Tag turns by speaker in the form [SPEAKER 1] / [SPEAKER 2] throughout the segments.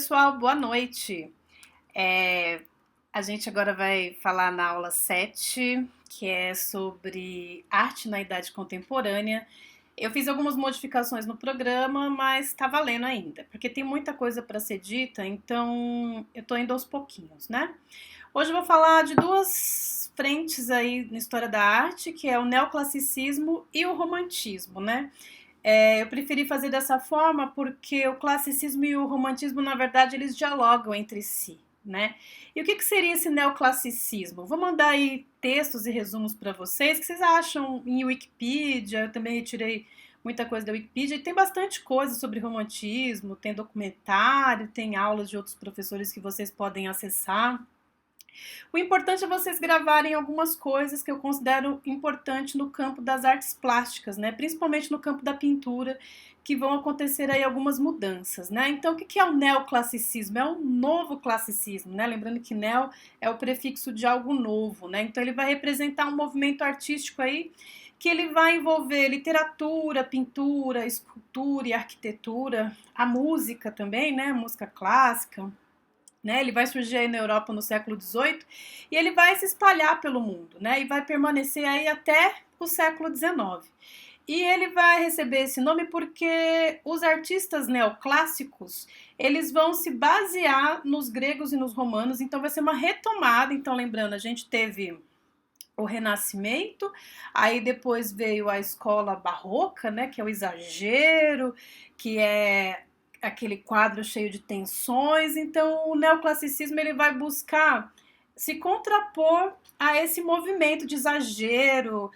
[SPEAKER 1] pessoal, boa noite. É, a gente agora vai falar na aula 7, que é sobre arte na Idade Contemporânea. Eu fiz algumas modificações no programa, mas está valendo ainda, porque tem muita coisa para ser dita, então eu estou indo aos pouquinhos, né? Hoje eu vou falar de duas frentes aí na história da arte, que é o neoclassicismo e o romantismo, né? Eu preferi fazer dessa forma porque o classicismo e o romantismo, na verdade, eles dialogam entre si, né? E o que seria esse neoclassicismo? Vou mandar aí textos e resumos para vocês. O que vocês acham em Wikipedia? Eu também retirei muita coisa da Wikipedia e tem bastante coisa sobre romantismo, tem documentário, tem aulas de outros professores que vocês podem acessar. O importante é vocês gravarem algumas coisas que eu considero importante no campo das artes plásticas, né? Principalmente no campo da pintura, que vão acontecer aí algumas mudanças, né? Então, o que é o neoclassicismo? É um novo classicismo, né? Lembrando que neo é o prefixo de algo novo, né? Então, ele vai representar um movimento artístico aí que ele vai envolver literatura, pintura, escultura e arquitetura, a música também, né? Música clássica, né? Ele vai surgir aí na Europa no século XVIII e ele vai se espalhar pelo mundo, né? E vai permanecer aí até o século XIX. E ele vai receber esse nome porque os artistas neoclássicos, eles vão se basear nos gregos e nos romanos, então vai ser uma retomada. Então, lembrando, a gente teve o Renascimento, aí depois veio a escola barroca, né, que é o exagero, que é aquele quadro cheio de tensões. Então o neoclassicismo ele vai buscar se contrapor a esse movimento de exagero,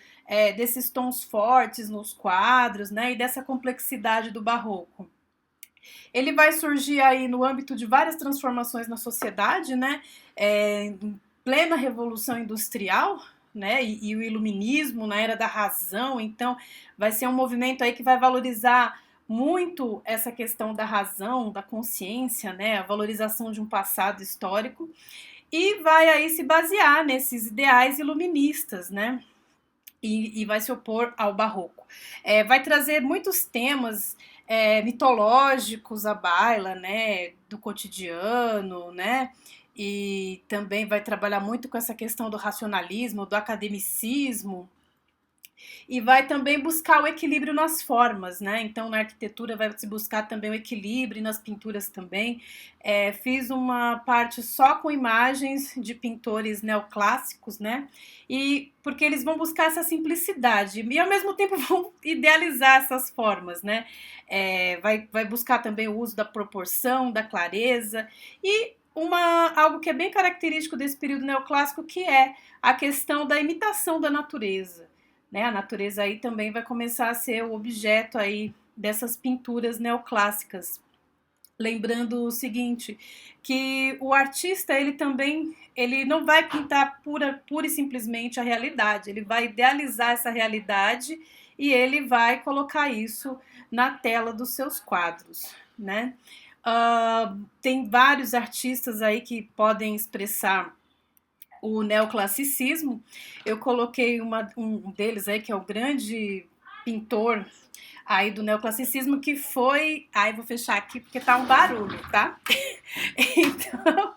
[SPEAKER 1] desses tons fortes nos quadros, né, e dessa complexidade do barroco. Ele vai surgir aí no âmbito de várias transformações na sociedade, né, em plena revolução industrial, né, e o iluminismo na era da razão. Então vai ser um movimento aí que vai valorizar muito essa questão da razão, da consciência, né, a valorização de um passado histórico, e vai aí se basear nesses ideais iluministas, né, e vai se opor ao barroco. Vai trazer muitos temas mitológicos à baila, né, do cotidiano, né, e também vai trabalhar muito com essa questão do racionalismo, do academicismo, e vai também buscar o equilíbrio nas formas, né? Então, na arquitetura vai se buscar também o equilíbrio, nas pinturas também. Fiz uma parte só com imagens de pintores neoclássicos, né? E porque eles vão buscar essa simplicidade e ao mesmo tempo vão idealizar essas formas, né? Vai buscar também o uso da proporção, da clareza e algo que é bem característico desse período neoclássico, que é a questão da imitação da natureza, né? A natureza aí também vai começar a ser o objeto aí dessas pinturas neoclássicas. Lembrando o seguinte, que o artista ele também ele não vai pintar pura e simplesmente a realidade, ele vai idealizar essa realidade e ele vai colocar isso na tela dos seus quadros, né? Tem vários artistas aí que podem expressar o neoclassicismo. Eu coloquei um deles aí, que é o grande pintor aí do neoclassicismo, que foi... Ai, vou fechar aqui porque tá um barulho, tá? Então,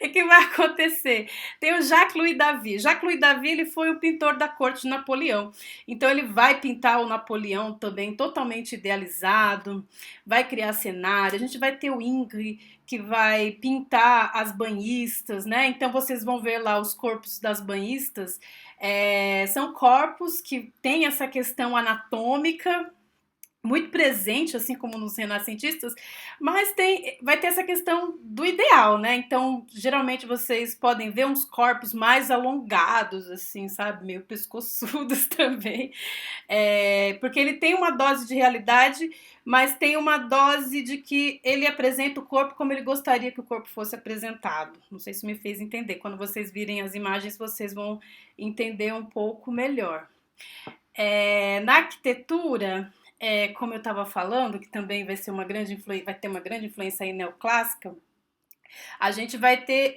[SPEAKER 1] o que vai acontecer? Tem o Jacques-Louis David. Jacques-Louis David ele foi o pintor da corte de Napoleão. Então ele vai pintar o Napoleão também totalmente idealizado, vai criar cenário. A gente vai ter o Ingres, que vai pintar as banhistas, né? Então vocês vão ver lá os corpos das banhistas. São corpos que têm essa questão anatômica muito presente, assim como nos renascentistas, mas vai ter essa questão do ideal, né? Então, geralmente vocês podem ver uns corpos mais alongados, assim, sabe? Meio pescoçudos também, porque ele tem uma dose de realidade, mas tem uma dose de que ele apresenta o corpo como ele gostaria que o corpo fosse apresentado. Não sei se me fez entender. Quando vocês virem as imagens, vocês vão entender um pouco melhor. Na arquitetura, como eu estava falando, que também vai ter uma grande influência aí neoclássica, A gente vai ter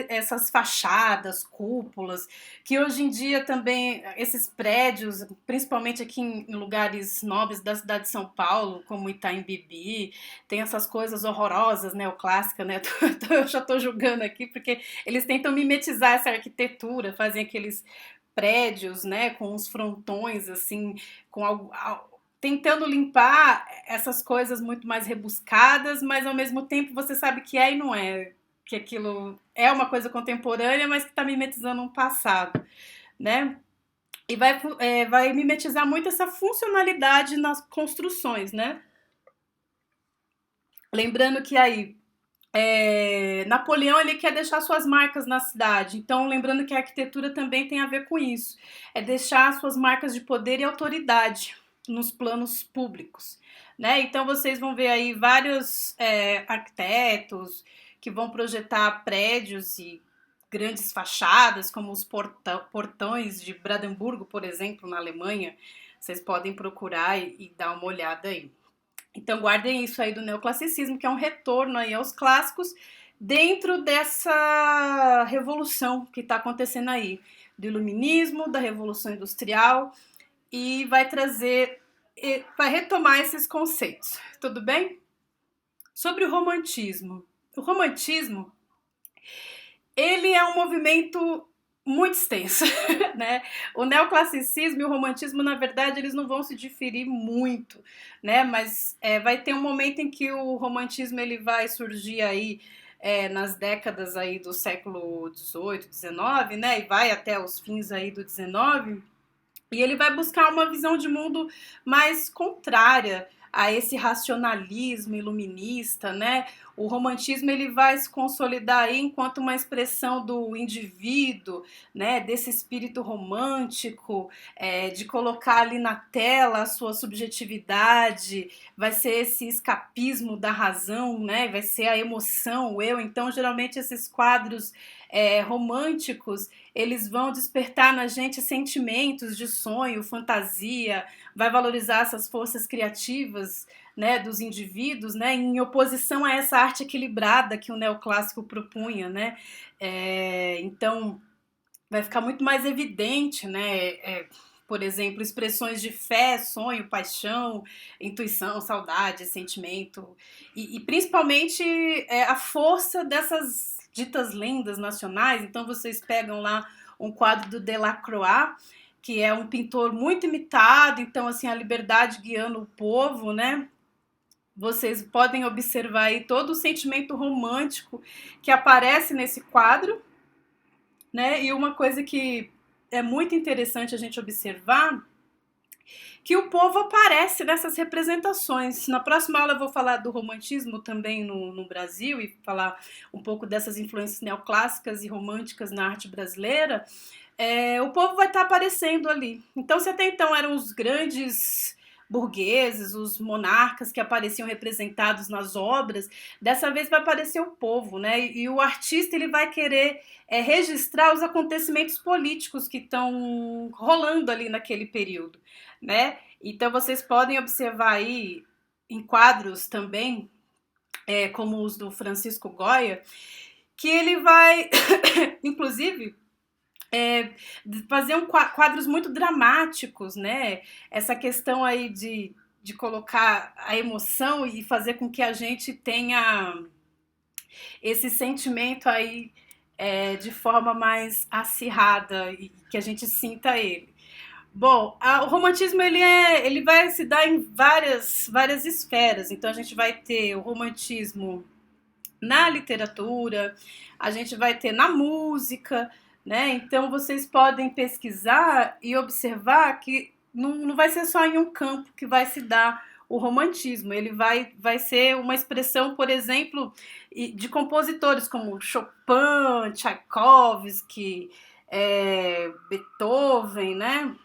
[SPEAKER 1] essas fachadas, cúpulas, que hoje em dia também, esses prédios, principalmente aqui em lugares nobres da cidade de São Paulo, como Itaim Bibi, tem essas coisas horrorosas, neoclássicas, né? Eu já estou julgando aqui, porque eles tentam mimetizar essa arquitetura, fazem aqueles prédios, né, com os frontões, assim, com algo, tentando limpar essas coisas muito mais rebuscadas, mas ao mesmo tempo você sabe que é e não é, que aquilo é uma coisa contemporânea, mas que está mimetizando um passado, né? E vai mimetizar muito essa funcionalidade nas construções, né? Lembrando que aí Napoleão ele quer deixar suas marcas na cidade, então lembrando que a arquitetura também tem a ver com isso, é deixar suas marcas de poder e autoridade nos planos públicos, né? Então vocês vão ver aí vários arquitetos que vão projetar prédios e grandes fachadas, como os portões de Brandemburgo, por exemplo, na Alemanha. Vocês podem procurar e dar uma olhada aí. Então guardem isso aí do neoclassicismo, que é um retorno aí aos clássicos dentro dessa revolução que está acontecendo aí, do iluminismo, da revolução industrial, e vai trazer, vai retomar esses conceitos, tudo bem? Sobre o romantismo. O romantismo, ele é um movimento muito extenso, né? O neoclassicismo e o romantismo, na verdade, eles não vão se diferir muito, né? Mas vai ter um momento em que o romantismo ele vai surgir aí nas décadas aí do século XVIII, XIX, né? E vai até os fins aí do XIX. E ele vai buscar uma visão de mundo mais contrária a esse racionalismo iluminista, né? O romantismo ele vai se consolidar aí enquanto uma expressão do indivíduo, né? Desse espírito romântico, de colocar ali na tela a sua subjetividade, vai ser esse escapismo da razão, né? Vai ser a emoção, o eu. Então, geralmente esses quadros românticos eles vão despertar na gente sentimentos de sonho, fantasia, vai valorizar essas forças criativas, né, dos indivíduos, né, em oposição a essa arte equilibrada que o neoclássico propunha, né? Então vai ficar muito mais evidente, né? Por exemplo, expressões de fé, sonho, paixão, intuição, saudade, sentimento e principalmente a força dessas ditas lendas nacionais. Então vocês pegam lá um quadro do Delacroix, que é um pintor muito imitado, então assim a liberdade guiando o povo, né? Vocês podem observar aí todo o sentimento romântico que aparece nesse quadro, né? E uma coisa que é muito interessante a gente observar que o povo aparece nessas representações. Na próxima aula eu vou falar do romantismo também no Brasil e falar um pouco dessas influências neoclássicas e românticas na arte brasileira. O povo vai estar aparecendo ali. Então, se até então eram os grandes burgueses, os monarcas que apareciam representados nas obras, dessa vez vai aparecer o povo, né? E o artista ele vai querer registrar os acontecimentos políticos que estão rolando ali naquele período, né? Então vocês podem observar aí em quadros também, como os do Francisco Goya, que ele vai, inclusive, fazer quadros muito dramáticos, né? Essa questão aí de colocar a emoção e fazer com que a gente tenha esse sentimento aí de forma mais acirrada e que a gente sinta ele. Bom, o romantismo ele vai se dar em várias esferas. Então a gente vai ter o romantismo na literatura, a gente vai ter na música, né? Então vocês podem pesquisar e observar que não vai ser só em um campo que vai se dar o romantismo. Ele vai ser uma expressão, por exemplo, de compositores como Chopin, Tchaikovsky, Beethoven, né?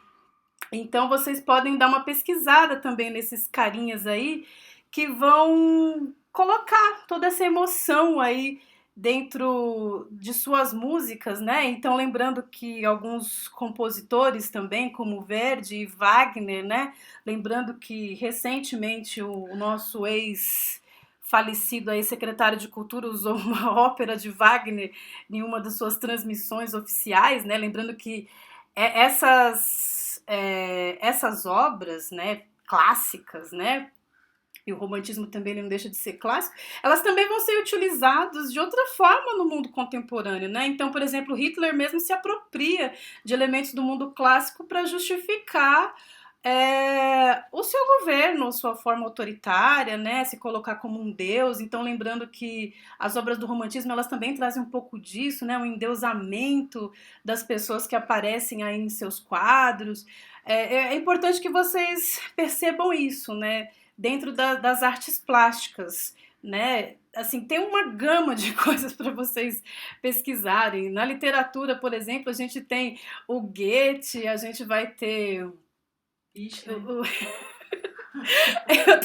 [SPEAKER 1] Então vocês podem dar uma pesquisada também nesses carinhas aí que vão colocar toda essa emoção aí dentro de suas músicas, né? Então lembrando que alguns compositores também, como Verdi e Wagner, né? Lembrando que recentemente o nosso ex falecido aí secretário de Cultura usou uma ópera de Wagner em uma das suas transmissões oficiais, né? Lembrando que essas obras, né, clássicas, né, e o romantismo também ele não deixa de ser clássico, elas também vão ser utilizadas de outra forma no mundo contemporâneo, né? Então, por exemplo, Hitler mesmo se apropria de elementos do mundo clássico para justificar o seu governo, sua forma autoritária, né, se colocar como um deus. Então, lembrando que as obras do romantismo elas também trazem um pouco disso, né, um endeusamento das pessoas que aparecem aí em seus quadros. É importante que vocês percebam isso, né, dentro das artes plásticas, né? Assim, tem uma gama de coisas para vocês pesquisarem. Na literatura, por exemplo, a gente tem o Goethe, a gente vai ter
[SPEAKER 2] Ixi,
[SPEAKER 1] eu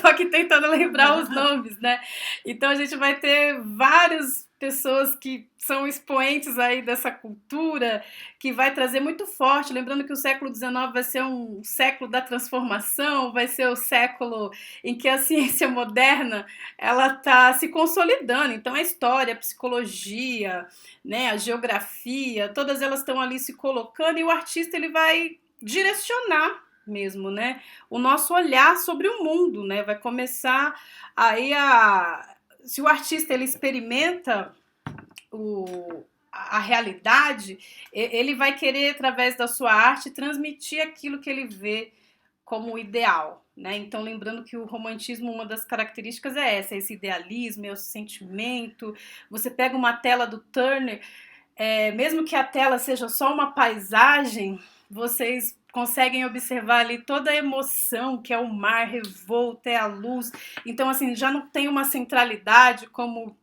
[SPEAKER 1] tô aqui tentando lembrar os nomes, né? Então a gente vai ter várias pessoas que são expoentes aí dessa cultura, que vai trazer muito forte, lembrando que o século XIX vai ser um século da transformação, vai ser o século em que a ciência moderna ela tá se consolidando. Então a história, a psicologia, né, a geografia, todas elas estão ali se colocando e o artista ele vai direcionar mesmo, né? O nosso olhar sobre o mundo, né? Vai começar aí se o artista ele experimenta a realidade, ele vai querer através da sua arte transmitir aquilo que ele vê como ideal, né? Então, lembrando que o romantismo, uma das características é essa, esse idealismo, esse sentimento. Você pega uma tela do Turner, mesmo que a tela seja só uma paisagem, vocês conseguem observar ali toda a emoção que é o mar revolto, é a luz. Então, assim, já não tem uma centralidade como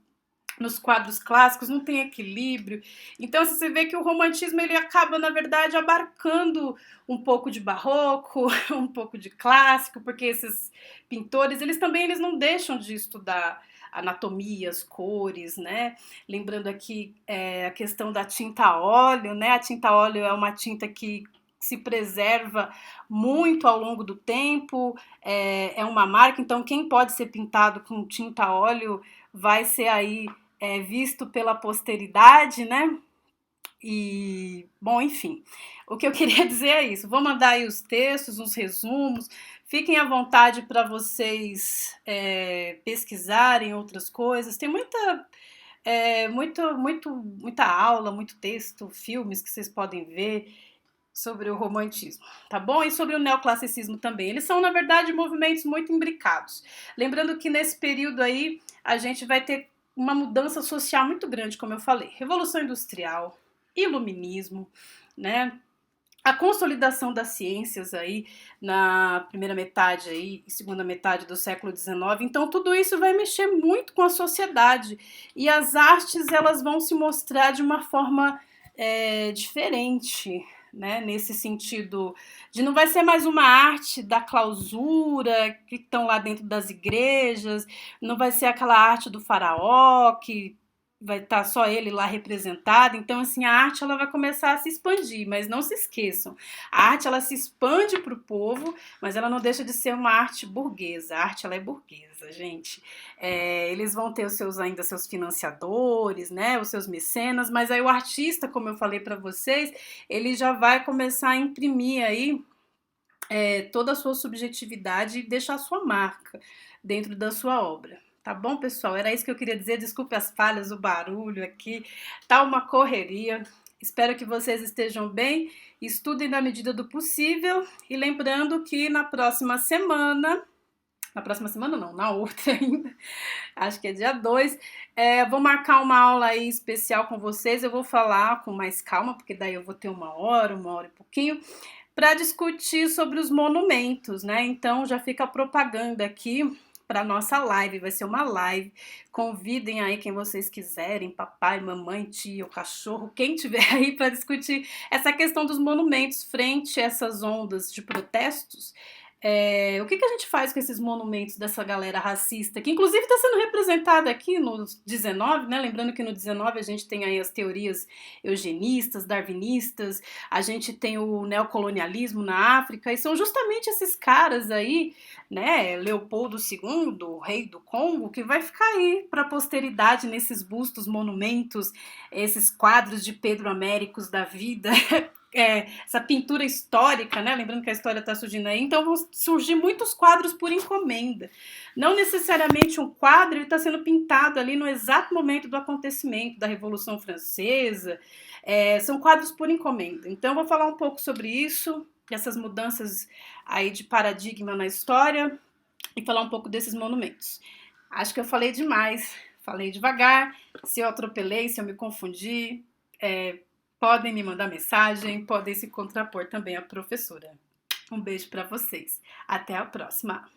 [SPEAKER 1] nos quadros clássicos, não tem equilíbrio. Então, assim, você vê que o romantismo ele acaba, na verdade, abarcando um pouco de barroco, um pouco de clássico, porque esses pintores, eles não deixam de estudar anatomias, cores, né? Lembrando aqui a questão da tinta a óleo, né? A tinta a óleo é uma tinta que se preserva muito ao longo do tempo, é uma marca, então quem pode ser pintado com tinta a óleo vai ser aí visto pela posteridade, né? E, bom, enfim, o que eu queria dizer é isso. Vou mandar aí os textos, os resumos. Fiquem à vontade para vocês pesquisarem outras coisas. Tem muita aula, muito texto, filmes que vocês podem ver sobre o romantismo, tá bom? E sobre o neoclassicismo também. Eles são, na verdade, movimentos muito imbricados. Lembrando que nesse período aí a gente vai ter uma mudança social muito grande, como eu falei. Revolução Industrial, Iluminismo, né? A consolidação das ciências aí na primeira metade aí, e segunda metade do século XIX. Então tudo isso vai mexer muito com a sociedade e as artes elas vão se mostrar de uma forma diferente, né? Nesse sentido de não vai ser mais uma arte da clausura que estão lá dentro das igrejas, não vai ser aquela arte do faraó que vai estar só ele lá representado. Então, assim, a arte ela vai começar a se expandir, mas não se esqueçam, a arte ela se expande para o povo, mas ela não deixa de ser uma arte burguesa. A arte ela é burguesa, gente. Eles vão ter ainda seus financiadores, né, os seus mecenas, mas aí o artista, como eu falei para vocês, ele já vai começar a imprimir aí toda a sua subjetividade e deixar a sua marca dentro da sua obra. Tá bom, pessoal? Era isso que eu queria dizer. Desculpe as falhas, o barulho aqui. Tá uma correria. Espero que vocês estejam bem. Estudem na medida do possível. E lembrando que na próxima semana não, na outra ainda, acho que é dia 2, vou marcar uma aula aí especial com vocês. Eu vou falar com mais calma, porque daí eu vou ter uma hora e pouquinho, para discutir sobre os monumentos, né? Então já fica a propaganda aqui para nossa live, vai ser uma live. Convidem aí quem vocês quiserem, papai, mamãe, tia, o cachorro, quem tiver aí para discutir essa questão dos monumentos frente a essas ondas de protestos O que a gente faz com esses monumentos dessa galera racista, que inclusive está sendo representada aqui no 19, né? Lembrando que no 19 a gente tem aí as teorias eugenistas, darwinistas, a gente tem o neocolonialismo na África, e são justamente esses caras aí, né? Leopoldo II, o rei do Congo, que vai ficar aí para a posteridade nesses bustos, monumentos, esses quadros de Pedro Américos da vida, essa pintura histórica, né? Lembrando que a história está surgindo aí, então vão surgir muitos quadros por encomenda. Não necessariamente um quadro está sendo pintado ali no exato momento do acontecimento da Revolução Francesa. São quadros por encomenda. Então eu vou falar um pouco sobre isso, essas mudanças aí de paradigma na história, e falar um pouco desses monumentos. Acho que eu falei demais, falei devagar. Se eu atropelei, se eu me confundi, podem me mandar mensagem, podem se contrapor também à professora. Um beijo para vocês. Até a próxima.